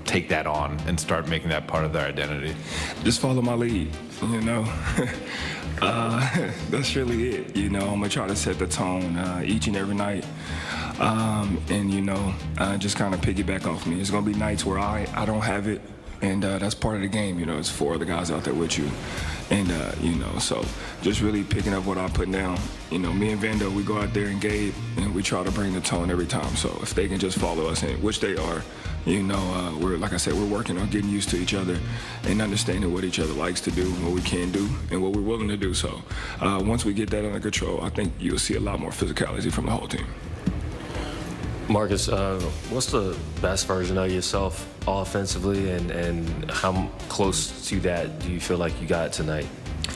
take that on and start making that part of their identity? Just follow my lead, you know. That's really it. You know, I'm gonna try to set the tone each and every night, and you know, just kind of piggyback off me. It's gonna be nights where I don't have it, and that's part of the game. You know, it's 4 other guys out there with you, and you know, so just really picking up what I'm putting down. You know, me and Vando, we go out there and Gabe, and we try to bring the tone every time. So if they can just follow us, in which they are. You know, we're, like I said, we're working on getting used to each other and understanding what each other likes to do, what we can do, and what we're willing to do. So once we get that under control, I think you'll see a lot more physicality from the whole team. Marcus, what's the best version of yourself offensively, and how close to that do you feel like you got tonight?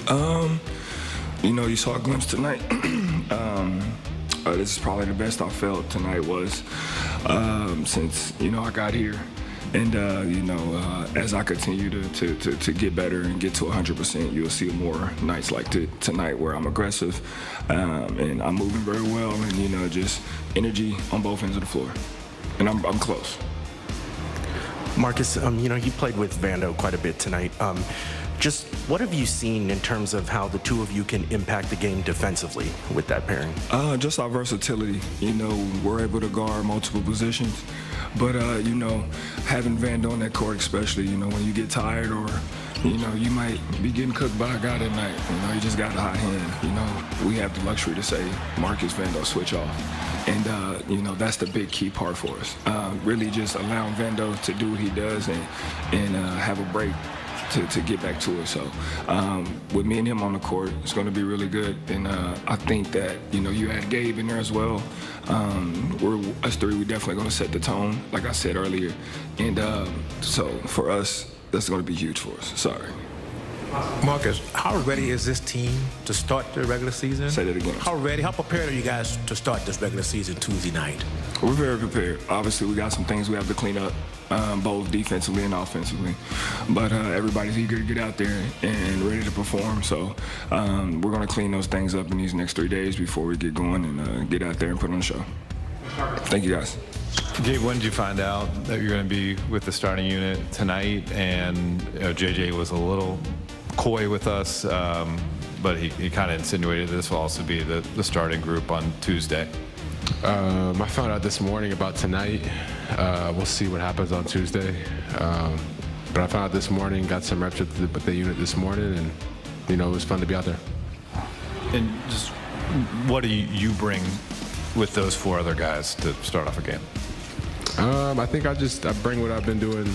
You know, you saw a glimpse tonight. This is probably the best I felt tonight was since, you know, I got here. And, you know, as I continue to get better and get to 100%, you'll see more nights like tonight where I'm aggressive and I'm moving very well and, you know, just energy on both ends of the floor. And I'm close. Marcus, you know, you played with Vando quite a bit tonight. Just what have you seen in terms of how the two of you can impact the game defensively with that pairing? Just our versatility. You know, we're able to guard multiple positions. But, you know, having Vando on that court especially, you know, when you get tired or, you know, you might be getting cooked by a guy that night. You know, he just got a hot hand. You know, we have the luxury to say, Marcus, Vando, switch off. And, you know, that's the big key part for us. Really just allowing Vando to do what he does and have a break to get back to it. So with me and him on the court, it's going to be really good. And I think that, you know, you had Gabe in there as well. Us three, we're definitely going to set the tone, like I said earlier. And so for us, that's going to be huge for us. Sorry. Marcus, how ready is this team to start the regular season? Say that again. How prepared are you guys to start this regular season Tuesday night? We're very prepared. Obviously, we got some things we have to clean up, both defensively and offensively. But everybody's eager to get out there and ready to perform. So we're going to clean those things up in these next 3 days before we get going and get out there and put on a show. Thank you, guys. Gabe, when did you find out that you're going to be with the starting unit tonight? And you know, JJ was a little coy with us, but he kind of insinuated this will also be the starting group on Tuesday. I found out this morning about tonight. We'll see what happens on Tuesday. But I found out this morning, got some reps with the unit this morning, and, you know, it was fun to be out there. And just what do you bring with those 4 other guys to start off a game? I think I bring what I've been doing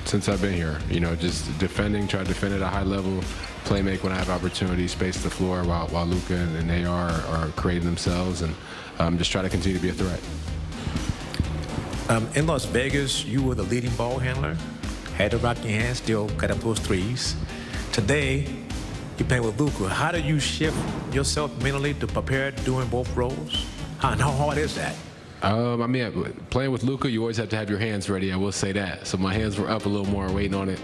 since I've been here. You know, just defending, try to defend at a high level, play make when I have opportunities, space the floor while Luka and they are creating themselves, and just try to continue to be a threat. In Las Vegas, you were the leading ball handler, had to rock your hands, still cut up those threes. Today, you're playing with Luka. How do you shift yourself mentally to prepare doing both roles? And how hard is that? I mean, playing with Luka, you always have to have your hands ready, I will say that. So my hands were up a little more, waiting on it.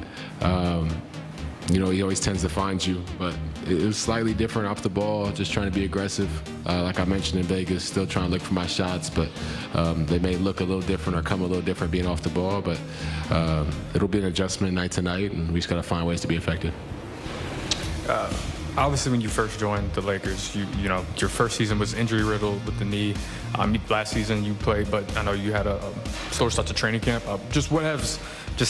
You know, he always tends to find you, but it was slightly different off the ball, just trying to be aggressive. Like I mentioned in Vegas, still trying to look for my shots, but they may look a little different or come a little different being off the ball, but it'll be an adjustment night to night, and we just got to find ways to be effective. Obviously, when you first joined the Lakers, you know, your first season was injury-riddled with the knee. Last season you played, but I know you had a slower start to training camp. Just what has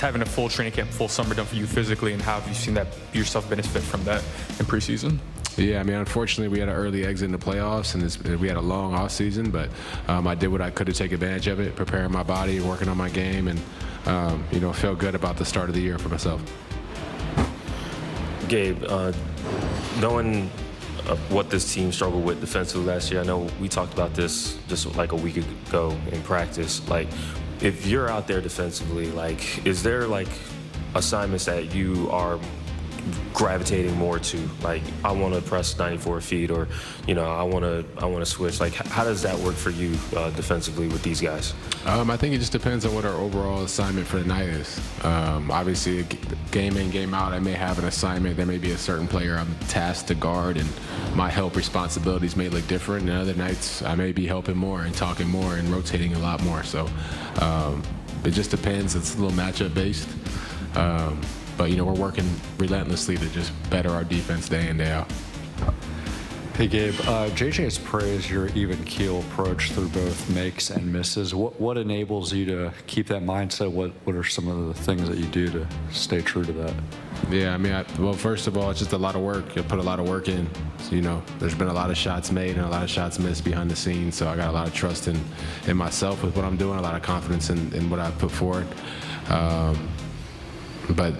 having a full training camp, full summer done for you physically, and how have you seen that yourself benefit from that in preseason? Yeah, I mean, unfortunately, we had an early exit in the playoffs, and we had a long off season, but I did what I could to take advantage of it, preparing my body, working on my game, and, you know, felt good about the start of the year for myself. Gabe, knowing what this team struggled with defensively last year, I know we talked about this just like a week ago in practice. Like, if you're out there defensively, like, is there like assignments that you are gravitating more to? Like, I want to press 94 feet, or, you know, I want to switch. Like, how does that work for you defensively with these guys? I think it just depends on what our overall assignment for the night is. Obviously, game in, game out, I may have an assignment. There may be a certain player I'm tasked to guard, and my help responsibilities may look different. And other nights, I may be helping more and talking more and rotating a lot more. So it just depends. It's a little matchup based. But, you know, we're working relentlessly to just better our defense day in, day out. Hey, Gabe, JJ has praised your even keel approach through both makes and misses. What enables you to keep that mindset? What are some of the things that you do to stay true to that? Yeah, I mean, well, first of all, it's just a lot of work. You put a lot of work in. So, you know, there's been a lot of shots made and a lot of shots missed behind the scenes. So I got a lot of trust in myself with what I'm doing, a lot of confidence in what I put forward. But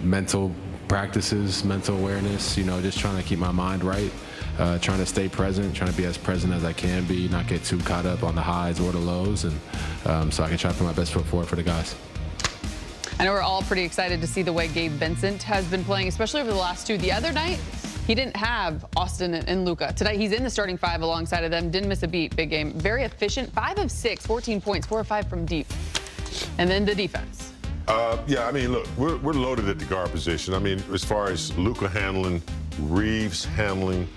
mental practices, mental awareness, you know, just trying to keep my mind right, trying to stay present, trying to be as present as I can be, not get too caught up on the highs or the lows, and so I can try to put my best foot forward for the guys. I know we're all pretty excited to see the way Gabe Vincent has been playing, especially over the last two. The other night, he didn't have Austin and Luka. Tonight, he's in the starting five alongside of them. Didn't miss a beat. Big game. Very efficient. 5 of 6, 14 points, 4 of 5 from deep. And then the defense. Yeah, I mean, look, we're loaded at the guard position. I mean, as far as Luka handling, Reeves handling,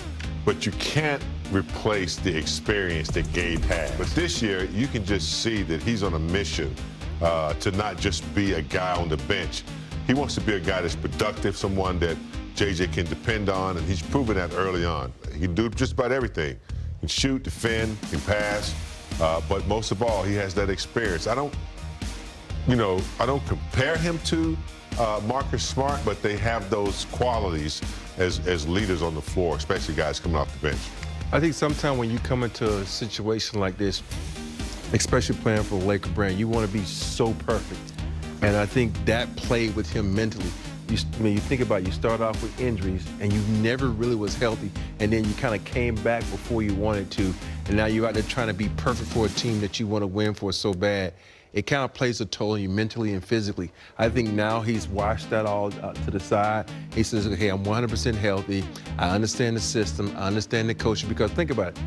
but you can't replace the experience that Gabe has. But this year, you can just see that he's on a mission to not just be a guy on the bench. He wants to be a guy that's productive, someone that JJ can depend on, and he's proven that early on. He can do just about everything. He can shoot, defend, he can pass, but most of all, he has that experience. I don't compare him to Marcus Smart, but they have those qualities as leaders on the floor, especially guys coming off the bench. I think sometimes when you come into a situation like this, especially playing for the Laker brand, you want to be so perfect. And I think that played with him mentally. You think about it, you start off with injuries and you never really was healthy, and then you kind of came back before you wanted to, and now you're out there trying to be perfect for a team that you want to win for so bad. It kind of plays a toll on you mentally and physically. I think now he's washed that all to the side. He says, okay, I'm 100% healthy. I understand the system. I understand the coaching. Because think about it.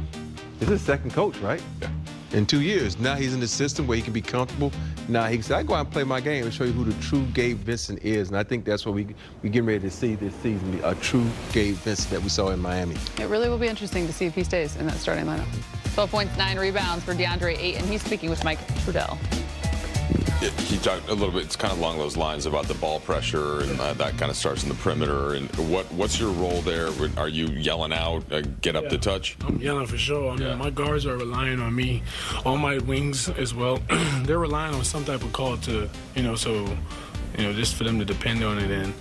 This is his second coach, right? Yeah. In 2 years. Now he's in the system where he can be comfortable. Now he can say, I go out and play my game and show you who the true Gabe Vincent is. And I think that's what we're getting ready to see this season, a true Gabe Vincent that we saw in Miami. It really will be interesting to see if he stays in that starting lineup. 12 points, 9 rebounds for DeAndre Ayton. He's speaking with Mike Trudell. He talked a little bit, it's kind of along those lines about the ball pressure, and that kind of starts in the perimeter. And what's your role there? Are you yelling out, get up to touch? I'm yelling for sure. I mean, my guards are relying on me. All my wings as well. They're relying on some type of call to, just for them to depend on it. And,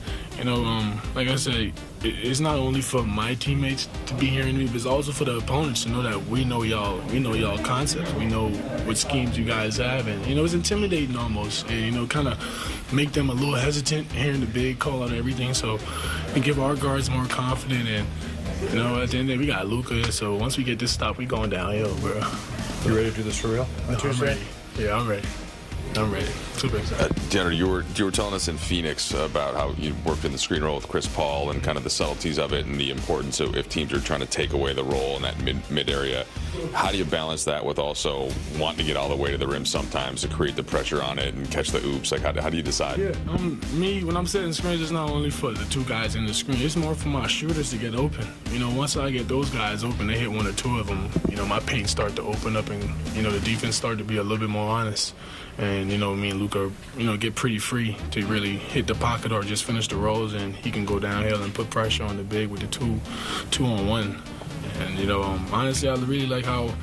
like I said, it's not only for my teammates to be hearing me, but it's also for the opponents to know that we know y'all concepts. We know what schemes you guys have, and it's intimidating almost, and kind of make them a little hesitant hearing the big call out everything. So, and give our guards more confidence, and at the end of the day, we got Luka. So once we get this stop, we going downhill, bro. You ready to do this for real? I'm ready. Yeah, I'm ready. I'm ready. Super excited. Deandre, you were telling us in Phoenix about how you worked in the screen role with Chris Paul and kind of the subtleties of it and the importance of if teams are trying to take away the role in that mid area. How do you balance that with also wanting to get all the way to the rim sometimes to create the pressure on it and catch the oops? Like, how do you decide? Yeah, me, when I'm setting screens, it's not only for the two guys in the screen. It's more for my shooters to get open. Once I get those guys open, they hit one or two of them, my paint start to open up and, the defense start to be a little bit more honest. And, me and Luka, get pretty free to really hit the pocket or just finish the rolls, and he can go downhill and put pressure on the big with the two-on-one. And, honestly, I really like how